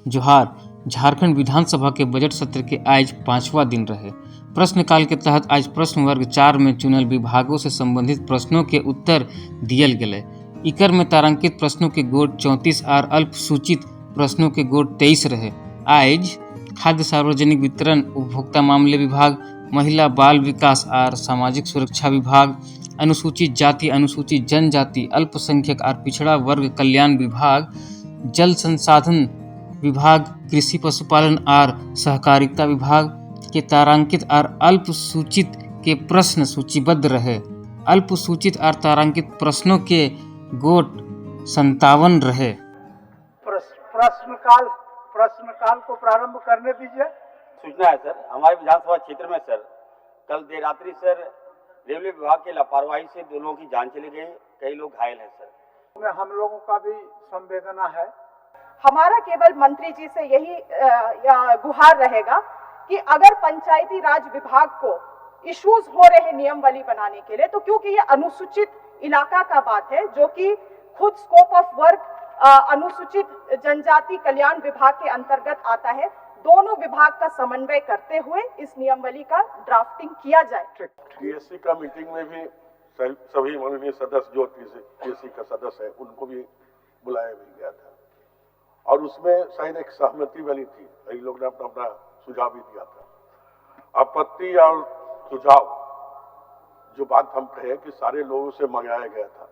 जोहार। झारखंड विधानसभा के बजट सत्र के आज 5वां दिन रहे। प्रश्नकाल के तहत आज प्रश्न वर्ग 4 में चुनल विभागों से संबंधित प्रश्नों के उत्तर दियल गेले। इकर में तारांकित प्रश्नों के गोट 34 और अल्प सूचित प्रश्नों के गोट 23 रहे। आज खाद्य सार्वजनिक वितरण, उपभोक्ता मामले विभाग, महिला बाल विकास और सामाजिक सुरक्षा विभाग, अनुसूचित जाति, अनुसूचित जनजाति, अल्पसंख्यक और पिछड़ा वर्ग कल्याण विभाग, जल संसाधन विभाग, कृषि पशुपालन और सहकारिता विभाग के तारांकित और अल्प सूचित के प्रश्न सूचीबद्ध रहे। अल्प सूचित और तारांकित प्रश्नों के गोट 57 रहे। प्रश्नकाल को प्रारंभ करने दीजिए। सूचना है सर, हमारे विधानसभा क्षेत्र में सर कल देर रात्रि सर रेलवे विभाग की लापरवाही से 2 लोगों की जान चली गई, कई लोग घायल हैं सर। हम लोगों का भी संवेदना है। हमारा केवल मंत्री जी से यही गुहार रहेगा कि अगर पंचायती राज विभाग को इश्यूज हो रहे नियमावली बनाने के लिए, तो क्योंकि ये अनुसूचित इलाका का बात है जो कि खुद स्कोप ऑफ वर्क अनुसूचित जनजाति कल्याण विभाग के अंतर्गत आता है, दोनों विभाग का समन्वय करते हुए इस नियमावली का ड्राफ्टिंग किया जाए। टीएससी का मीटिंग में भी सभी माननीय सदस्य जो टीएससी का सदस्य है उनको भी बुलाया भी गया था और उसमें शायद एक सहमति बनी थी। कई लोग ने अपना अपना सुझाव भी दिया था। आपत्ति और सुझाव जो बात हम कहे कि सारे लोगों से मंगाया गया था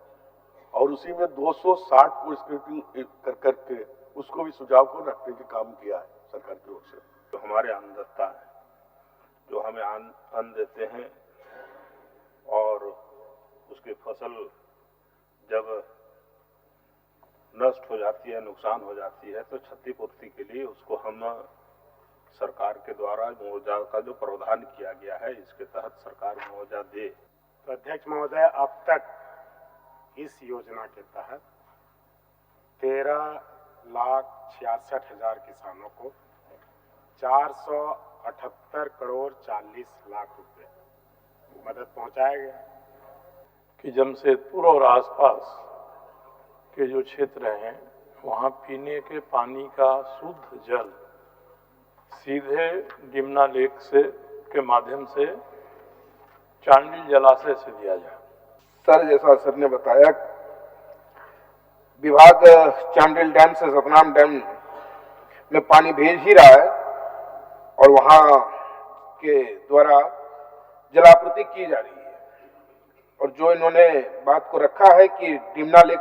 और उसी में 260 को स्क्रूटनी कर करके उसको भी सुझाव को रखने का काम किया है सरकार की ओर से। तो हमारे अन्नदाता है जो हमें अन्न देते हैं और उसकी फसल जब नष्ट हो जाती है, नुकसान हो जाती है, तो क्षतिपूर्ति के लिए उसको हम सरकार के द्वारा मुआवजा का जो प्रावधान किया गया है इसके तहत सरकार मुआवजा दे। तो अध्यक्ष महोदय, अब तक इस योजना के तहत 13,66,000 किसानों को 478 करोड़ 40 लाख रुपए मदद पहुंचाया गया कि जमशेदपुर और आसपास के जो क्षेत्र हैं वहाँ पीने के पानी का शुद्ध जल सीधे डिमना लेक से के माध्यम से चांडिल जलाशय से दिया जाए। सर, जैसा सर ने बताया, विभाग चांडिल डैम से सतनाम डैम में पानी भेज ही रहा है और वहाँ के द्वारा जलापूर्ति की जा रही है और जो इन्होंने बात को रखा है कि डिमना लेक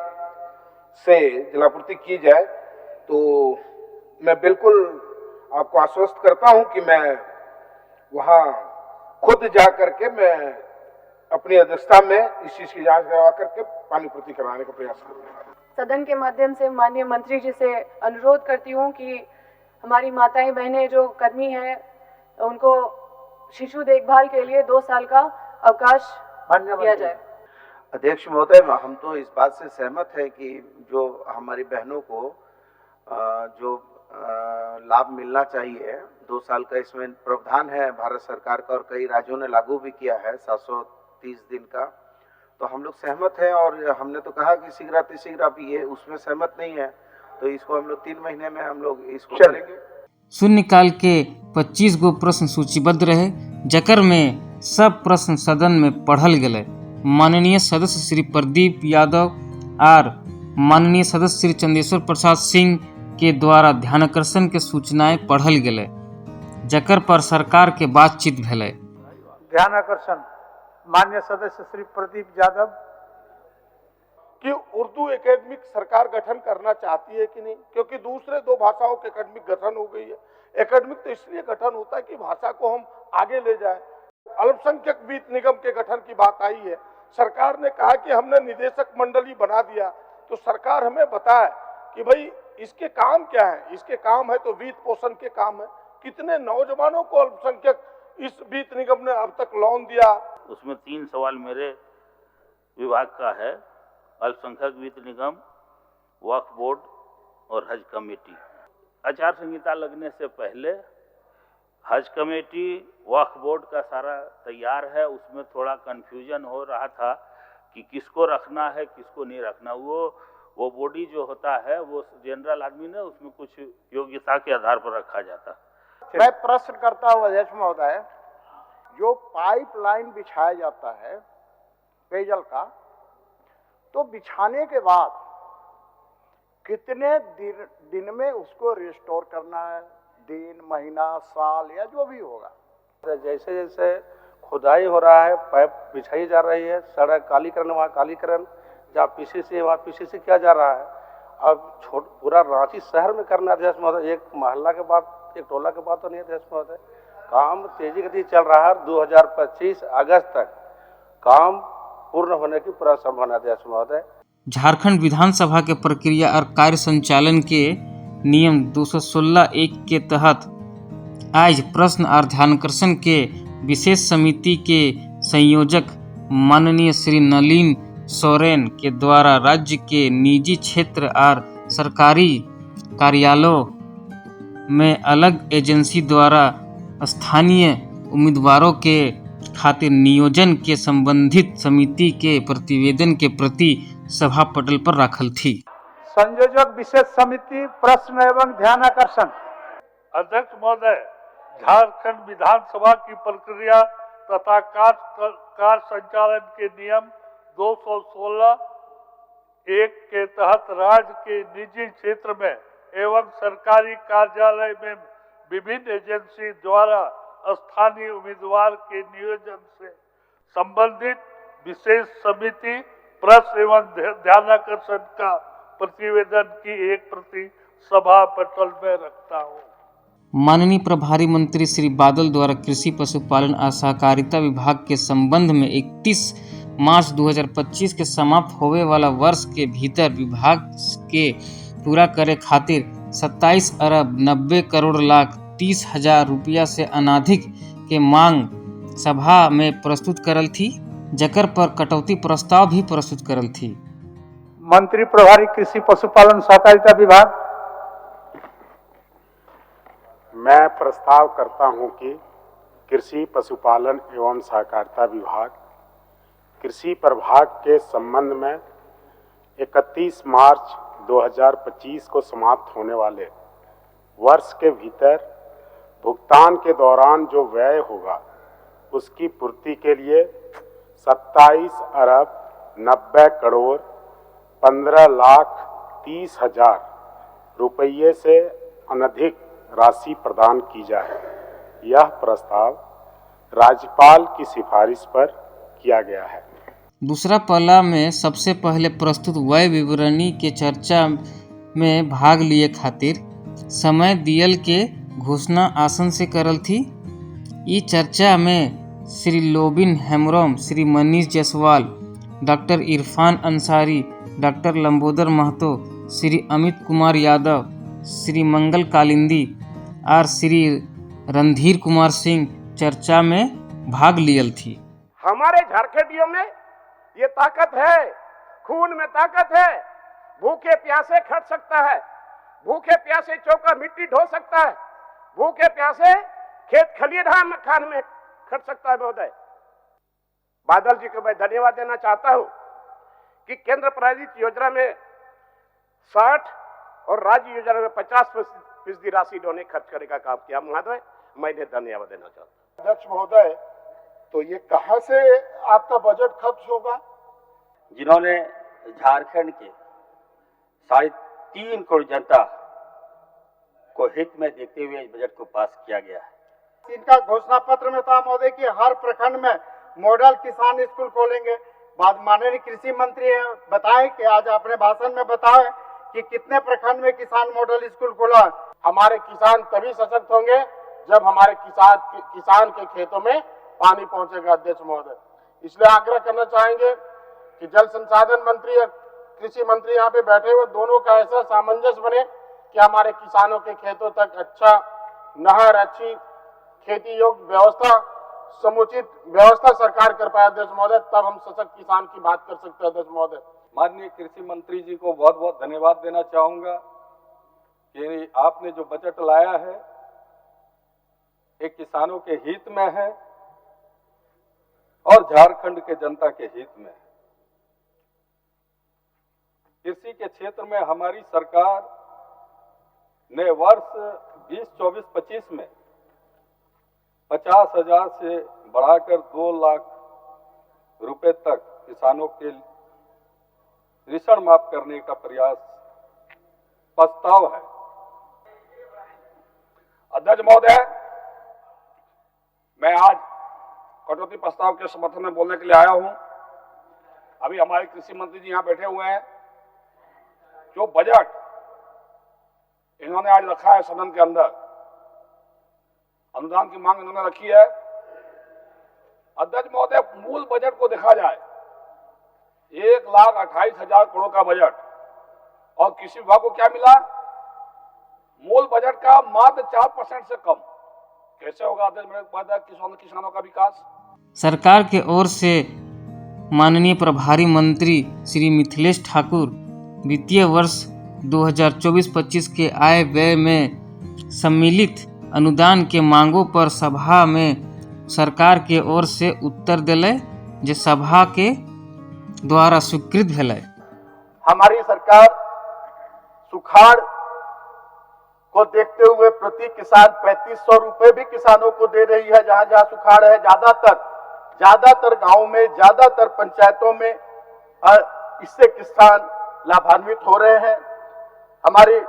से जलापूर्ति की जाए, तो मैं बिल्कुल आपको आश्वस्त करता हूं कि मैं वहां खुद जा करके मैं अपनी अध्यक्षता में इस चीज की जांच करवा करके पानी पूर्ति कराने का प्रयास करूंगा। सदन के माध्यम से माननीय मंत्री जी से अनुरोध करती हूं कि हमारी माताएं बहनें जो कर्मी हैं उनको शिशु देखभाल के लिए 2 साल का अवकाश दिया जाए। अध्यक्ष महोदय, हम तो इस बात से सहमत है कि जो हमारी बहनों को जो लाभ मिलना चाहिए 2 साल का इसमें प्रावधान है भारत सरकार का और कई राज्यों ने लागू भी किया है 730 दिन का, तो हम लोग सहमत हैं और हमने तो कहा कि शीघ्र अभी ये उसमें सहमत नहीं है तो इसको हम लोग 3 महीने में हम लोग इसको करेंगे। शून्यकाल के 25 गो प्रश्न सूचीबद्ध रहे, जकर में सब प्रश्न सदन में पढ़ल गए। माननीय सदस्य श्री प्रदीप यादव और माननीय सदस्य श्री चंदेश्वर प्रसाद सिंह के द्वारा ध्यानाकर्षण के सूचनाएं पढ़ल गए, जकर पर सरकार के बातचीत भेलै। ध्यानाकर्षण माननीय सदस्य श्री प्रदीप यादव कि उर्दू एकेडमिक सरकार गठन करना चाहती है कि नहीं, क्योंकि दूसरे 2 भाषाओं के एकेडमिक गठन हो गई है। एकेडमिक तो इसलिए गठन होता है कि भाषा को हम आगे ले जाए। अल्पसंख्यक वित्त निगम के गठन की बात आई है, सरकार ने कहा कि हमने निदेशक मंडली बना दिया, तो सरकार हमें बताए कि भाई इसके काम क्या है। इसके काम है तो वित्त पोषण के काम है। कितने नौजवानों को अल्पसंख्यक इस वित्त निगम ने अब तक लोन दिया। उसमें 3 सवाल मेरे विभाग का है, अल्पसंख्यक वित्त निगम, वक्फ बोर्ड और हज कमेटी। आचार संहिता लगने से पहले हज कमेटी वक्फ बोर्ड का सारा तैयार है, उसमें थोड़ा कन्फ्यूजन हो रहा था कि किसको रखना है किसको नहीं रखना। वो बॉडी जो होता है वो जनरल आदमी ने उसमें कुछ योग्यता के आधार पर रखा जाता। मैं प्रश्न करता हूँ अध्यक्ष महोदय, जो पाइपलाइन बिछाया जाता है पेयजल का, तो बिछाने के बाद कितने दिन में उसको रिस्टोर करना है? दिन, महीना, साल या जो भी होगा? जैसे जैसे खुदाई हो रहा है, पाइप बिछाई जा रही है, सड़क कालीकरण वहाँ कालीकरण, जहाँ पीसीसी वहाँ पीसीसी किया जा रहा है। अब पूरा रांची शहर में करना अध्यक्ष महोदय, एक मोहल्ला के बाद एक टोला के बाद तो नहीं अध्यक्ष महोदय। काम तेजी गति चल रहा है, 2025 अगस्त तक काम पूर्ण होने की पूरा संभावना अध्यक्ष महोदय। झारखंड विधानसभा के प्रक्रिया और कार्य संचालन के नियम 216(1) के तहत आज प्रश्न और ध्यानाकर्षण के विशेष समिति के संयोजक माननीय श्री नलिन सोरेन के द्वारा राज्य के निजी क्षेत्र और सरकारी कार्यालयों में अलग एजेंसी द्वारा स्थानीय उम्मीदवारों के खातिर नियोजन के संबंधित समिति के प्रतिवेदन के प्रति सभा पटल पर रखल थी। संयोजक विशेष समिति प्रश्न एवं ध्यानाकर्षण। अध्यक्ष महोदय, झारखंड विधानसभा की प्रक्रिया तथा कार्य संचालन के नियम 216(1) के तहत राज्य के निजी क्षेत्र में एवं सरकारी कार्यालय में विभिन्न एजेंसी द्वारा स्थानीय उम्मीदवार के नियोजन से संबंधित विशेष समिति प्रश्न एवं ध्यानाकर्षण का प्रतिवेदन की एक प्रति सभा पटल में रखता हूँ। माननीय प्रभारी मंत्री श्री बादल द्वारा कृषि पशुपालन और सहकारिता विभाग के संबंध में 31 मार्च 2025 के समाप्त होने वाला वर्ष के भीतर विभाग के पूरा करे खातिर 27 अरब 90 करोड़ लाख 30,000 रुपया से अनाधिक के मांग सभा में प्रस्तुत करल थी, जकर पर कटौती प्रस्ताव भी प्रस्तुत करल थी। मंत्री प्रभारी कृषि पशुपालन सहकारिता विभाग। मैं प्रस्ताव करता हूं कि कृषि पशुपालन एवं सहकारिता विभाग कृषि प्रभाग के संबंध में 31 मार्च 2025 को समाप्त होने वाले वर्ष के भीतर भुगतान के दौरान जो व्यय होगा उसकी पूर्ति के लिए 27 अरब 90 करोड़ 15,30,000 रुपये से अनधिक राशि प्रदान की जाए। यह प्रस्ताव राज्यपाल की सिफारिश पर किया गया है। दूसरा पहला में सबसे पहले प्रस्तुत व्यय विवरणी के चर्चा में भाग लिए खातिर समय दियल के घोषणा आसन से करल थी। ई चर्चा में श्री लोबिन हेम्ब्रोम, श्री मनीष जायसवाल, डॉक्टर इरफान अंसारी, डॉक्टर लंबोदर महतो, श्री अमित कुमार यादव, श्री मंगल कालिंदी और श्री रणधीर कुमार सिंह चर्चा में भाग लियल थी। हमारे झारखंडियों में ये ताकत है, खून में ताकत है। भूखे प्यासे खट सकता है, भूखे प्यासे चौका मिट्टी ढो सकता है, भूखे प्यासे खेत खलिहान खान में खट सकता है। महोदय, बादल जी को मैं धन्यवाद देना चाहता हूं कि केंद्र प्रायोजित योजना में 60 और राज्य योजना में 50% राशि इन्होंने खर्च करने का काम किया। महोदय, मैं इन्हें धन्यवाद देना चाहता हूं। अध्यक्ष महोदय, तो ये कहां से आपका बजट खर्च होगा? जिन्होंने झारखंड के 3.5 करोड़ जनता को हित में देखते हुए इस बजट को पास किया गया है। इनका घोषणा पत्र में था महोदय कि हर प्रखंड में मॉडल किसान स्कूल खोलेंगे। बाद माननीय कृषि मंत्री बताएं कि आज अपने भाषण में बताएं कि कितने प्रखंड में किसान मॉडल स्कूल खोला। हमारे किसान तभी सशक्त होंगे जब हमारे किसान के खेतों में पानी पहुंचेगा। अध्यक्ष महोदय, इसलिए आग्रह करना चाहेंगे कि जल संसाधन मंत्री और कृषि मंत्री यहाँ पे बैठे हुए दोनों का ऐसा सामंजस्य बने कि हमारे किसानों के खेतों तक अच्छा नहर, अच्छी खेती योग्य व्यवस्था, समुचित व्यवस्था सरकार कर पाए। अध्यक्ष महोदय, तब हम सशक्त किसान की बात कर सकते हैं। अध्यक्ष महोदय, माननीय कृषि मंत्री जी को बहुत बहुत धन्यवाद देना चाहूंगा कि आपने जो बजट लाया है एक किसानों के हित में है और झारखंड के जनता के हित में। कृषि के क्षेत्र में हमारी सरकार ने वर्ष 2024-25 में 50,000 से बढ़ाकर 2 लाख रुपए तक किसानों के ऋण माफ करने का प्रस्ताव है। अध्यक्ष महोदय, मैं आज कटौती प्रस्ताव के समर्थन में बोलने के लिए आया हूं। अभी हमारे कृषि मंत्री जी यहां बैठे हुए हैं। जो बजट इन्होंने आज रखा है सदन के अंदर, अनुदान की मांग इन्होंने रखी है। अध्यक्ष महोदय, मूल बजट को देखा जाए 1,28,000 करोड़ का बजट, और कृषि विभाग को क्या मिला? मूल बजट का मात्र 4% से कम। कैसे होगा अध्यक्ष महोदय किसानों का विकास? सरकार के ओर से माननीय प्रभारी मंत्री श्री मिथिलेश ठाकुर वित्तीय वर्ष 2024-25 के आय व्यय में सम्मिलित अनुदान के मांगों पर सभा में सरकार के ओर से उत्तर दिले, जे सभा के द्वारा स्वीकृत भेलै। हमारी सरकार सुखाड़ को देखते हुए प्रति किसान 3500 रुपए भी किसानों को दे रही है। जहां जहां सुखाड़ है, ज्यादातर गांवों में, ज्यादातर पंचायतों में इससे किसान लाभान्वित हो रहे हैं। हमारे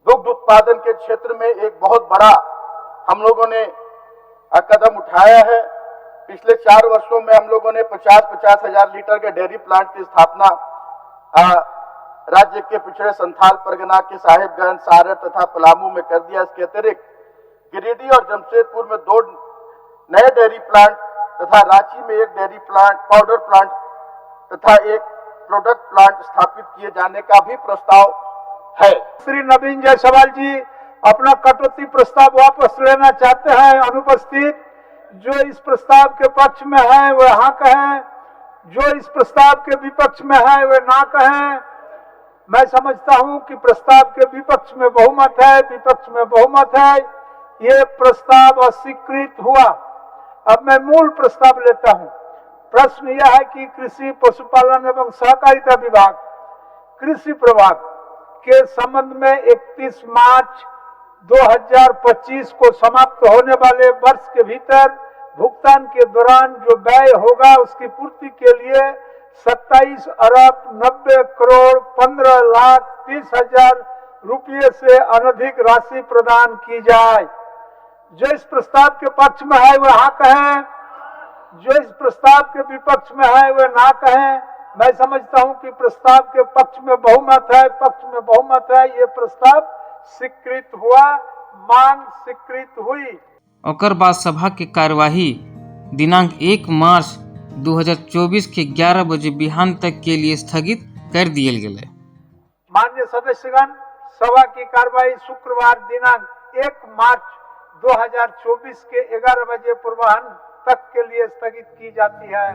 दुग्ध उत्पादन के क्षेत्र में एक बहुत बड़ा हम लोगों ने कदम उठाया है। पिछले 4 वर्षों में हम लोगों ने 50-50 हजार लीटर के डेयरी प्लांट की स्थापना राज्य के पिछड़े संथाल परगना के साहिबगंज, सारण तथा पलामू में कर दिया। इसके अतिरिक्त गिरिडीह और जमशेदपुर में 2 नए डेयरी प्लांट तथा रांची में 1 डेयरी प्लांट, पाउडर प्लांट तथा 1 प्रोडक्ट प्लांट स्थापित किए जाने का भी प्रस्ताव है। श्री नवीन जायसवाल जी अपना कटौती प्रस्ताव वापस लेना चाहते हैं। अनुपस्थित जो इस प्रस्ताव के पक्ष में है वे हाँ कहें, जो इस प्रस्ताव के विपक्ष में है वे ना कहें। मैं समझता हूं कि प्रस्ताव के विपक्ष में बहुमत है, विपक्ष में बहुमत है। ये प्रस्ताव अस्वीकृत हुआ। अब मैं मूल प्रस्ताव लेता हूं। प्रश्न यह है कि कृषि, पशुपालन एवं सहकारिता विभाग कृषि प्रभाग के संबंध में 31 मार्च 2025 को समाप्त होने वाले वर्ष के भीतर भुगतान के दौरान जो व्यय होगा उसकी पूर्ति के लिए 27 अरब 90 करोड़ 15 लाख 30 हजार रुपये से अनधिक राशि प्रदान की जाए। जो इस प्रस्ताव के पक्ष में है वह हाँ कहें, जो इस प्रस्ताव के विपक्ष में है वह ना कहें। मैं समझता हूं कि प्रस्ताव के पक्ष में बहुमत है, पक्ष में बहुमत है। ये प्रस्ताव स्वीकृत हुआ, मांग स्वीकृत हुई। ओकर बाद सभा की कार्यवाही दिनांक 1 मार्च 2024 के 11 बजे बिहान तक के लिए स्थगित कर दिए गए। माननीय सदस्यगण, सभा की कार्यवाही शुक्रवार दिनांक 1 मार्च 2024 के 11 बजे पूर्वाह्न तक के लिए स्थगित की जाती है।